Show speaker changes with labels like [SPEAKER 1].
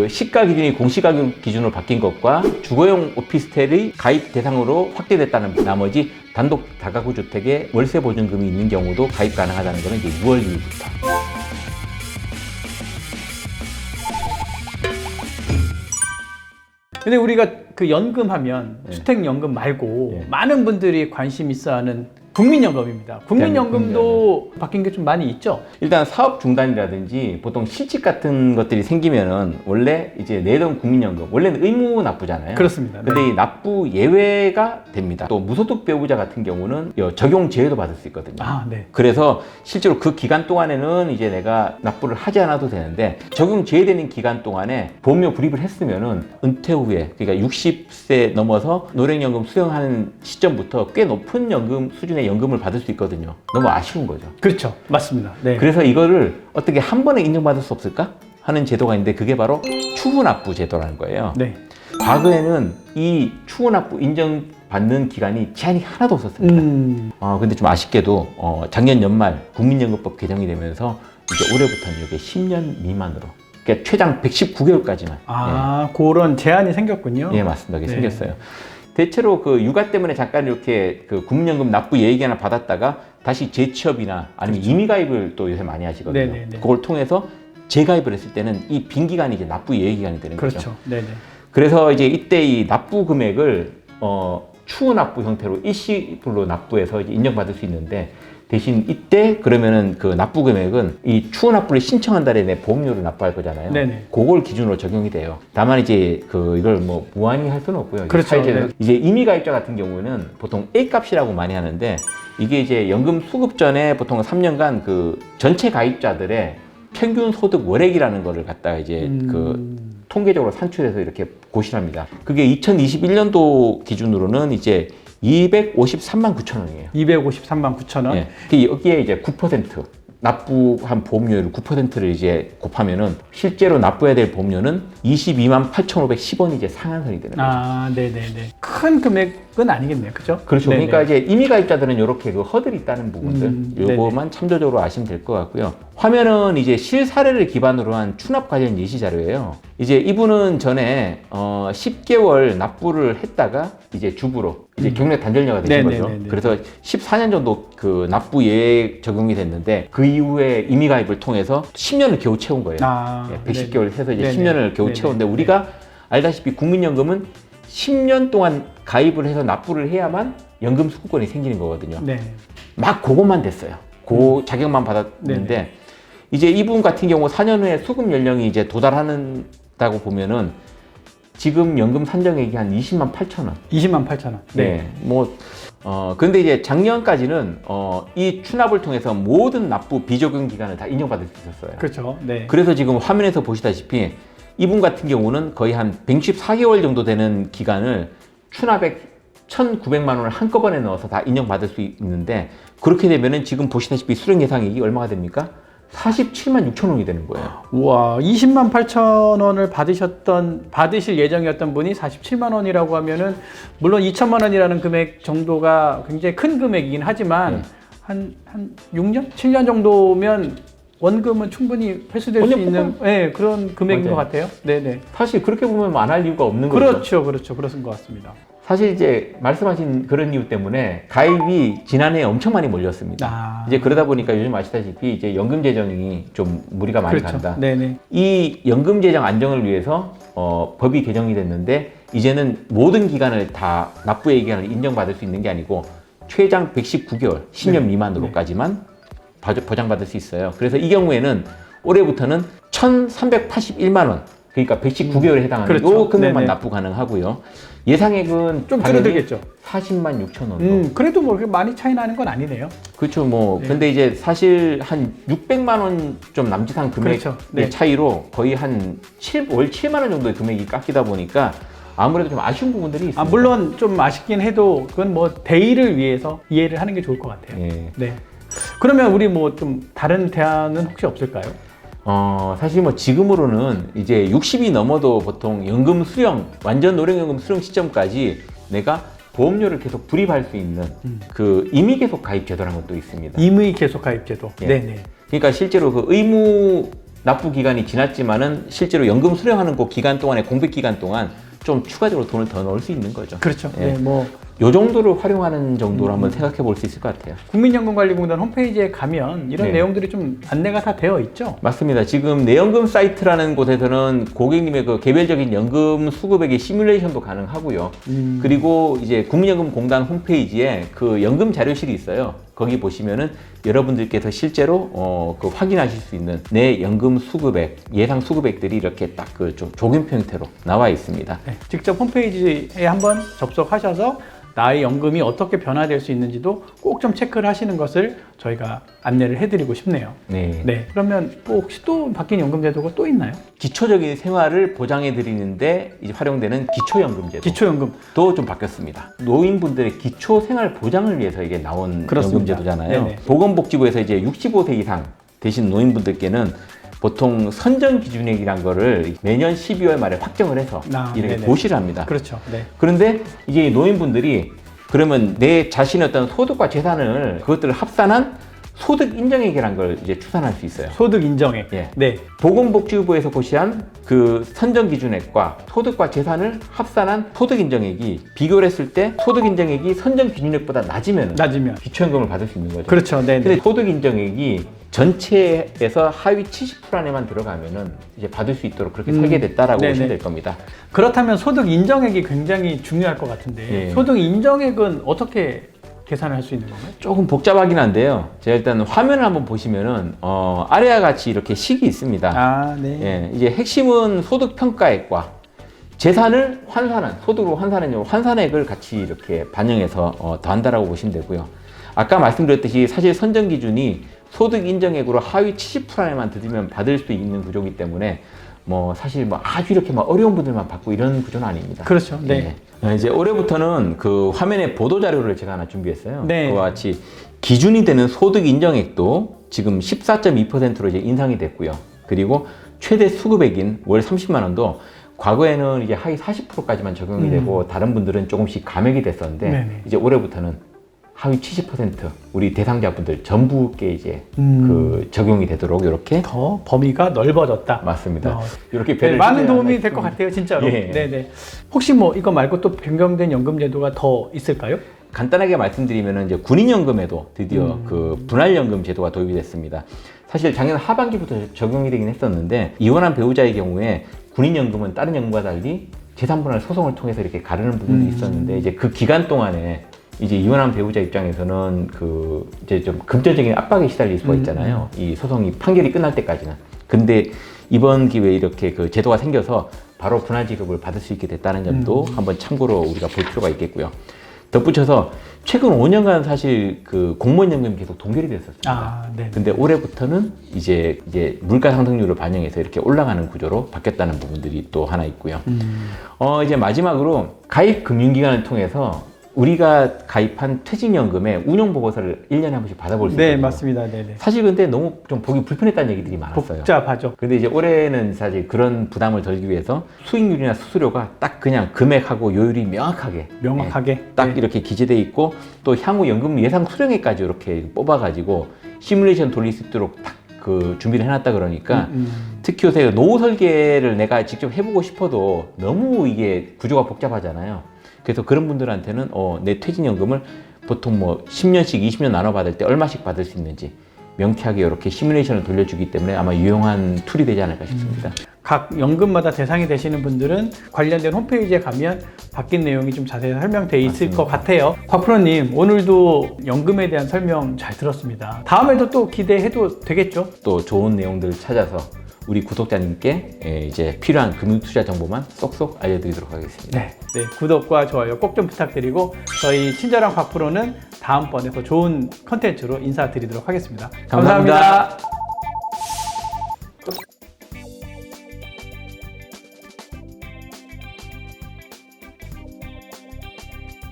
[SPEAKER 1] 그 시가 기준이 공시가격 기준으로 바뀐 것과 주거용 오피스텔의 가입 대상으로 확대됐다는 나머지 단독 다가구 주택에 월세 보증금이 있는 경우도 가입 가능하다는 것은 이제 6월 2일부터.
[SPEAKER 2] 근데 우리가 그 연금하면 주택연금 말고 많은 분들이 관심 있어하는 국민연금입니다. 국민연금도 바뀐 게 좀 많이 있죠?
[SPEAKER 1] 일단 사업 중단이라든지 보통 실직 같은 것들이 생기면은 원래 이제 내던 국민연금, 원래는 의무 납부잖아요.
[SPEAKER 2] 그렇습니다.
[SPEAKER 1] 근데 이 납부 예외가 됩니다. 또 무소득 배우자 같은 경우는 적용 제외도 받을 수 있거든요.
[SPEAKER 2] 아, 네.
[SPEAKER 1] 그래서 실제로 그 기간 동안에는 이제 내가 납부를 하지 않아도 되는데 적용 제외되는 기간 동안에 보험료 불입을 했으면은 은퇴 후에, 그러니까 60세 넘어서 노령연금 수령하는 시점부터 꽤 높은 연금 수준의 연금을 받을 수 있거든요. 너무 아쉬운 거죠.
[SPEAKER 2] 그렇죠. 맞습니다. 네.
[SPEAKER 1] 그래서 이거를 어떻게 한 번에 인정받을 수 없을까 하는 제도가 있는데 그게 바로 추후납부 제도라는 거예요.
[SPEAKER 2] 네.
[SPEAKER 1] 과거에는 이 추후납부 인정받는 기간이 제한이 하나도 없었습니다. 근데 좀 아쉽게도 작년 연말 국민연금법 개정이 되면서 이제 올해부터는 이게 10년 미만으로, 그러니까 최장 119개월까지만.
[SPEAKER 2] 그런 제한이 생겼군요.
[SPEAKER 1] 예, 맞습니다. 그게 생겼어요. 대체로 그 육아 때문에 잠깐 이렇게 그 국민연금 납부 예외기간을 받았다가 다시 재취업이나 아니면 이미 가입을 또 요새 많이 하시거든요.
[SPEAKER 2] 네네네.
[SPEAKER 1] 그걸 통해서 재가입을 했을 때는 이 빈 기간이 이제 납부 예외기간이 되는 거죠.
[SPEAKER 2] 그렇죠. 네네.
[SPEAKER 1] 그래서 이제 이때 이 납부 금액을 추후 납부 형태로 일시불로 납부해서 이제 인정받을 수 있는데, 대신 이때 그러면은 그 납부 금액은 이 추후 납부를 신청한 달에 내 보험료를 납부할 거잖아요.
[SPEAKER 2] 네네.
[SPEAKER 1] 그걸 기준으로 적용이 돼요. 다만 이제 그 이걸 뭐 무한히 할 수는 없고요.
[SPEAKER 2] 그렇죠. 네.
[SPEAKER 1] 이제 이미 가입자 같은 경우는 보통 A값이라고 많이 하는데, 이게 이제 연금 수급 전에 보통 3년간 그 전체 가입자들의 평균 소득 월액이라는 거를 갖다가 이제 그 통계적으로 산출해서 이렇게 고시합니다. 그게 2021년도 기준으로는 이제 253만 9천 원이에요.
[SPEAKER 2] 253만 9천 원.
[SPEAKER 1] 예. 여기에 이제 9% 납부한 보험료율 9%를 이제 곱하면은 실제로 납부해야 될 보험료는 22만 8,510원이 이제 상한선이 되는 거죠.
[SPEAKER 2] 네네네. 큰 금액은 아니겠네요, 그죠?
[SPEAKER 1] 그렇죠.
[SPEAKER 2] 네네.
[SPEAKER 1] 그러니까 이제 임의 가입자들은 이렇게 그 허들이 있다는 부분들, 요거만 참조적으로 아시면 될 것 같고요. 화면은 이제 실사례를 기반으로 한 추납 관련 예시 자료예요. 이제 이분은 전에 10개월 납부를 했다가 이제 주부로 이제 경력 단절녀가 되신 거죠. 그래서 14년 정도 그 납부 예외 적용이 됐는데, 그 이후에 임의 가입을 통해서 10년을 겨우 채운 거예요. 110개월 해서 이제 10년을 겨우 채웠는데, 우리가 알다시피 국민연금은 10년 동안 가입을 해서 납부를 해야만 연금 수급권이 생기는 거거든요. 막 그것만 됐어요. 그 자격만 받았는데, 이제 이분 같은 경우 4년 후에 수급 연령이 이제 도달하는다고 보면은 지금 연금 산정액이 한 20만 8천 원.
[SPEAKER 2] 20만 8천 원.
[SPEAKER 1] 네. 근데 이제 작년까지는 이 추납을 통해서 모든 납부 비적용 기간을 다 인정받을 수 있었어요.
[SPEAKER 2] 그렇죠. 네.
[SPEAKER 1] 그래서 지금 화면에서 보시다시피 이분 같은 경우는 거의 한 114개월 정도 되는 기간을 추납액 1,900만 원을 한꺼번에 넣어서 다 인정받을 수 있는데, 그렇게 되면은 지금 보시다시피 수령 예상액이 얼마가 됩니까? 47만 6천 원이 되는 거예요.
[SPEAKER 2] 우와, 20만 8천 원을 받으실 예정이었던 분이 47만 원이라고 하면은, 물론 2천만 원이라는 금액 정도가 굉장히 큰 금액이긴 하지만, 한 6년? 7년 정도면 원금은 충분히 회수될 수 있는 그런 금액인 것 같아요. 네네.
[SPEAKER 1] 사실 그렇게 보면 안 할 이유가 없는
[SPEAKER 2] 거죠. 그렇죠. 그렇은 것 같습니다.
[SPEAKER 1] 사실 이제 말씀하신 그런 이유 때문에 가입이 지난해에 엄청 많이 몰렸습니다. 이제 그러다 보니까 요즘 아시다시피 이제 연금 재정이 좀 무리가 많이 간다.
[SPEAKER 2] 네네.
[SPEAKER 1] 이 연금 재정 안정을 위해서 법이 개정이 됐는데, 이제는 모든 기간을 다 납부의 기간을 인정받을 수 있는 게 아니고 최장 119개월, 10년 미만으로까지만 보장받을 수 있어요. 그래서 이 경우에는 올해부터는 1,381만 원, 그러니까 119개월에 해당하는 요 금액만 납부 가능하고요. 예상액은
[SPEAKER 2] 좀 줄어들겠죠.
[SPEAKER 1] 40만 6천 원.
[SPEAKER 2] 그래도 뭐 그렇게 많이 차이 나는 건 아니네요.
[SPEAKER 1] 그렇죠. 근데 이제 사실 한 600만 원 좀 남짓한 금액의 차이로 거의 한 월 7만 원 정도의 금액이 깎이다 보니까 아무래도 좀 아쉬운 부분들이 있습니다.
[SPEAKER 2] 물론 좀 아쉽긴 해도 그건 뭐 대의를 위해서 이해를 하는 게 좋을 것 같아요. 네. 그러면 우리 뭐 좀 다른 대안은 혹시 없을까요?
[SPEAKER 1] 사실 뭐 지금으로는 이제 60이 넘어도 보통 연금 수령, 완전 노령연금 수령 시점까지 내가 보험료를 계속 불입할 수 있는 그 임의 계속 가입 제도라는 것도 있습니다.
[SPEAKER 2] 임의 계속 가입 제도. 네네.
[SPEAKER 1] 그러니까 실제로 그 의무 납부 기간이 지났지만은 실제로 연금 수령하는 그 기간 동안에 공백 기간 동안 좀 추가적으로 돈을 더 넣을 수 있는 거죠.
[SPEAKER 2] 그렇죠.
[SPEAKER 1] 예.
[SPEAKER 2] 네, 뭐
[SPEAKER 1] 요 정도를 활용하는 정도로 한번 생각해 볼 수 있을 것 같아요.
[SPEAKER 2] 국민연금관리공단 홈페이지에 가면 이런
[SPEAKER 1] 네.
[SPEAKER 2] 내용들이 좀 안내가 다 되어 있죠.
[SPEAKER 1] 맞습니다. 지금 내연금 사이트라는 곳에서는 고객님의 그 개별적인 연금 수급액의 시뮬레이션도 가능하고요. 그리고 이제 국민연금공단 홈페이지에 그 연금 자료실이 있어요. 거기 보시면은 여러분들께서 실제로 그 확인하실 수 있는 내 연금 수급액, 예상 수급액들이 이렇게 딱 그 좀 조경표 형태로 나와 있습니다.
[SPEAKER 2] 네, 직접 홈페이지에 한번 접속하셔서 나의 연금이 어떻게 변화될 수 있는지도 꼭 좀 체크를 하시는 것을 저희가 안내를 해드리고 싶네요.
[SPEAKER 1] 네.
[SPEAKER 2] 네, 그러면 또 혹시 또 바뀐 연금 제도가 또 있나요?
[SPEAKER 1] 기초적인 생활을 보장해 드리는데 이제 활용되는 기초연금제도.
[SPEAKER 2] 기초연금.
[SPEAKER 1] 또 좀 바뀌었습니다. 노인분들의 기초 생활 보장을 위해서 이게 나온
[SPEAKER 2] 그렇습니다.
[SPEAKER 1] 연금제도잖아요.
[SPEAKER 2] 네네.
[SPEAKER 1] 보건복지부에서 이제 65세 이상 되신 노인분들께는 보통 선정 기준액이란 거를 매년 12월 말에 확정을 해서 이렇게
[SPEAKER 2] 네네.
[SPEAKER 1] 고시를 합니다.
[SPEAKER 2] 그렇죠. 네.
[SPEAKER 1] 그런데 이게 노인분들이 그러면 내 자신의 어떤 소득과 재산을 그것들을 합산한 소득 인정액이라는 걸 이제 추산할 수 있어요.
[SPEAKER 2] 소득 인정액.
[SPEAKER 1] 예.
[SPEAKER 2] 네.
[SPEAKER 1] 보건복지부에서 고시한 그 선정 기준액과 소득과 재산을 합산한 소득 인정액이 비교를 했을 때 소득 인정액이 선정 기준액보다 낮으면 기초연금을 받을 수 있는 거죠.
[SPEAKER 2] 그렇죠. 네.
[SPEAKER 1] 근데 소득 인정액이 전체에서 하위 70% 안에만 들어가면은 이제 받을 수 있도록 그렇게 설계됐다라고
[SPEAKER 2] 네네.
[SPEAKER 1] 보시면 될 겁니다.
[SPEAKER 2] 그렇다면 소득 인정액이 굉장히 중요할 것 같은데
[SPEAKER 1] 예.
[SPEAKER 2] 소득 인정액은 어떻게 계산을 할 수 있는 건가요?
[SPEAKER 1] 조금 복잡하긴 한데요. 제가 일단 화면을 한번 보시면은 아래와 같이 이렇게 식이 있습니다.
[SPEAKER 2] 아, 네.
[SPEAKER 1] 예, 이제 핵심은 소득 평가액과 재산을 환산한 소득으로 환산액을 같이 이렇게 반영해서 더한다라고 보시면 되고요. 아까 말씀드렸듯이 사실 선정 기준이 소득 인정액으로 하위 70% 안에만 들면 받을 수 있는 구조이기 때문에 뭐 사실 뭐 아주 이렇게 막 어려운 분들만 받고 이런 구조는 아닙니다.
[SPEAKER 2] 그렇죠. 네.
[SPEAKER 1] 이제 올해부터는 그 화면에 보도 자료를 제가 하나 준비했어요.
[SPEAKER 2] 네.
[SPEAKER 1] 그와 같이 기준이 되는 소득 인정액도 지금 14.2%로 이제 인상이 됐고요. 그리고 최대 수급액인 월 30만 원도 과거에는 이제 하위 40%까지만 적용이 되고 다른 분들은 조금씩 감액이 됐었는데
[SPEAKER 2] 네네.
[SPEAKER 1] 이제 올해부터는 하위 70% 우리 대상자분들 전부께 이제 그 적용이 되도록 이렇게
[SPEAKER 2] 더 범위가 넓어졌다.
[SPEAKER 1] 맞습니다.
[SPEAKER 2] 어.
[SPEAKER 1] 이렇게
[SPEAKER 2] 네, 많은 도움이 될 것 같아요, 진짜로.
[SPEAKER 1] 예.
[SPEAKER 2] 네네. 혹시 뭐 이거 말고 또 변경된 연금 제도가 더 있을까요?
[SPEAKER 1] 간단하게 말씀드리면 이제 군인연금에도 드디어 그 분할연금 제도가 도입이 됐습니다. 사실 작년 하반기부터 적용이 되긴 했었는데 이혼한 배우자의 경우에 군인연금은 다른 연금과 달리 재산분할 소송을 통해서 이렇게 가르는 부분이 있었는데 이제 그 기간 동안에 이제 이혼한 배우자 입장에서는 그 이제 좀 금전적인 압박에 시달릴 수가 있잖아요. 이 소송이 판결이 끝날 때까지는. 근데 이번 기회에 이렇게 그 제도가 생겨서 바로 분할 지급을 받을 수 있게 됐다는 점도 한번 참고로 우리가 볼 필요가 있겠고요. 덧붙여서 최근 5년간 사실 그 공무원연금이 계속 동결이 됐었습니다.
[SPEAKER 2] 아, 네.
[SPEAKER 1] 근데 올해부터는 이제 물가 상승률을 반영해서 이렇게 올라가는 구조로 바뀌었다는 부분들이 또 하나 있고요. 이제 마지막으로 가입 금융기관을 통해서 우리가 가입한 퇴직연금의 운용보고서를 1년에 한 번씩 받아볼 수 있거든요.
[SPEAKER 2] 네, 맞습니다. 네네.
[SPEAKER 1] 사실 근데 너무 좀 보기 불편했다는 얘기들이 많았어요.
[SPEAKER 2] 복잡하죠.
[SPEAKER 1] 근데 이제 올해는 사실 그런 부담을 덜기 위해서 수익률이나 수수료가 딱 그냥 금액하고 요율이 명확하게 딱
[SPEAKER 2] 네.
[SPEAKER 1] 이렇게 기재돼 있고 또 향후 연금 예상 수령액까지 이렇게 뽑아가지고 시뮬레이션 돌릴 수 있도록 딱 그 준비를 해놨다 그러니까 특히 요새 노후 설계를 내가 직접 해보고 싶어도 너무 이게 구조가 복잡하잖아요. 그래서 그런 분들한테는 내 퇴직연금을 보통 뭐 10년씩 20년 나눠 받을 때 얼마씩 받을 수 있는지 명쾌하게 이렇게 시뮬레이션을 돌려주기 때문에 아마 유용한 툴이 되지 않을까 싶습니다.
[SPEAKER 2] 각 연금마다 대상이 되시는 분들은 관련된 홈페이지에 가면 바뀐 내용이 좀 자세히 설명되어 있을 것 같아요. 곽프로님, 오늘도 연금에 대한 설명 잘 들었습니다. 다음에도 또 기대해도 되겠죠?
[SPEAKER 1] 또 좋은 내용들을 찾아서 우리 구독자님께 이제 필요한 금융투자 정보만 쏙쏙 알려드리도록 하겠습니다.
[SPEAKER 2] 네, 구독과 좋아요 꼭 좀 부탁드리고 저희 친절한 곽프로는 다음번에 더 좋은 컨텐츠로 인사드리도록 하겠습니다.
[SPEAKER 1] 감사합니다.